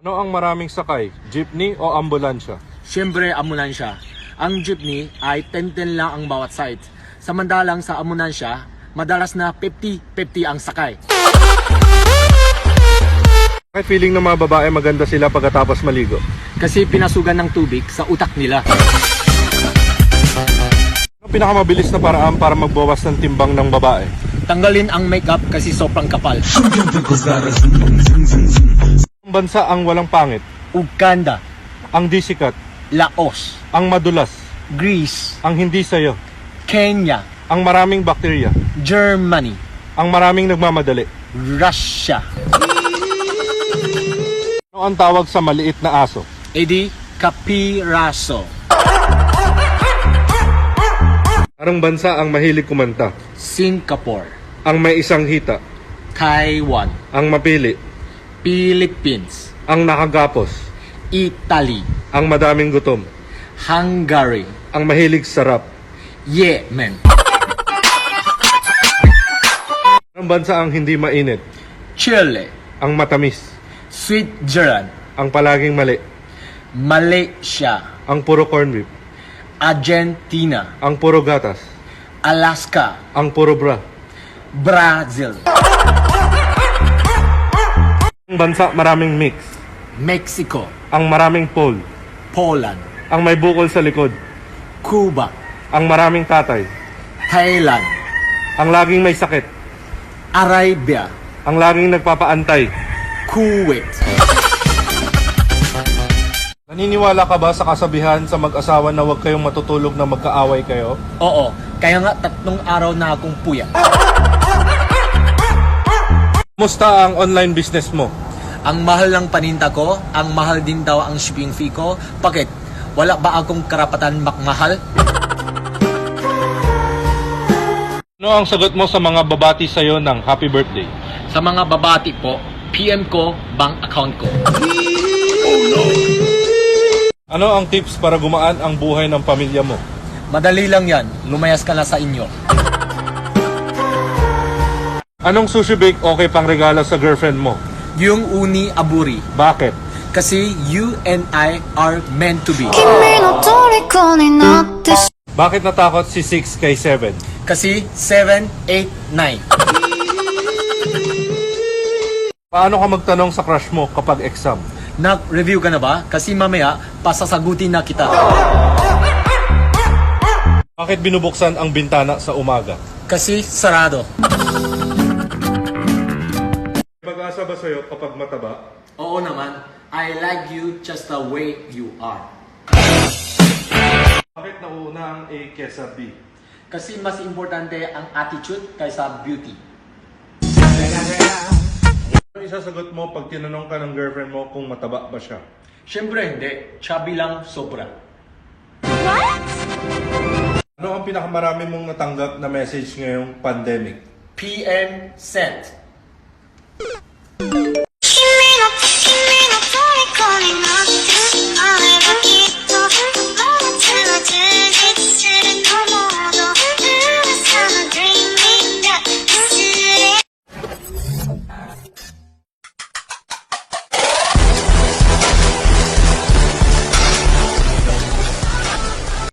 Ano ang maraming sakay? Jeepney o ambulansya? Siyempre, ambulansya. Ang jeepney ay 10-10 lang ang bawat side. Samantalang sa ambulansya, madalas na 50-50 ang sakay. Bakit feeling ng mga babae maganda sila pagkatapos maligo? Kasi pinasugan ng tubig sa utak nila. Ano ang pinakamabilis na paraan para magbawas ng timbang ng babae? Tanggalin ang makeup kasi sobrang kapal. Ang bansa ang walang pangit, Uganda, ang di sikat, Laos, ang madulas, Greece, ang hindi sayo, Kenya, ang maraming bakterya, Germany, ang maraming nagmamadali. Russia. Ano ang tawag sa maliit na aso? Edi Kapiraso. Anong bansa ang mahilig kumanta? Singapore, Ang may isang hita, Taiwan, ang mapili, Philippines, ang nakagapos, Italy, ang madaming gutom, Hungary, ang mahilig sarap. Yemen, Anong bansa ang hindi mainit? Chile, Ang matamis, Switzerland, ang palaging mali, Malaysia, ang puro corn beef, Argentina, ang puro gatas, Alaska, ang puro bra. Brazil, Ang bansa maraming mix, Mexico, ang maraming pole, Poland, ang may bukol sa likod, Cuba, ang maraming tatay, Thailand, ang laging may sakit, Arabia, ang laging nagpapaantay. Kuwait. Naniniwala ka ba sa kasabihan sa mag-asawa na huwag kayong matutulog na magkaaway kayo? Oo, kaya nga 3 araw na akong puya. Musta ang online business mo? Ang mahal ng paninda ko, ang mahal din daw ang shipping fee ko. Bakit? Wala ba akong karapatan makmahal? Ano ang sagot mo sa mga babati sa'yo ng happy birthday? Sa mga babati po, PM ko, bank account ko. Ano ang tips para gumaan ang buhay ng pamilya mo? Madali lang yan, lumayas ka na sa inyo. Anong sushi bake okay pang regalo sa girlfriend mo? Yung uni aburi. Bakit? Kasi you and I are meant to be. 君の虜になってし Bakit natakot si 6 kay 7? Kasi 7, 8, 9. Paano ka magtanong sa crush mo kapag exam? Nag-review ka na ba? Kasi mamaya, pasasagutin na kita. Bakit binubuksan ang bintana sa umaga? Kasi sarado. Pag-asa ba sa'yo kapag mataba? Oo naman, I like you just the way you are. Bakit nauuna ang A kesa B? Kasi mas importante ang attitude kaysa beauty. Ano isasagot mo pag tinanong ka ng girlfriend mo kung mataba ba siya? Siyempre hindi, chubby lang sobra. Ano ang pinakamarami mong natanggap na message ngayong pandemic? PM sent.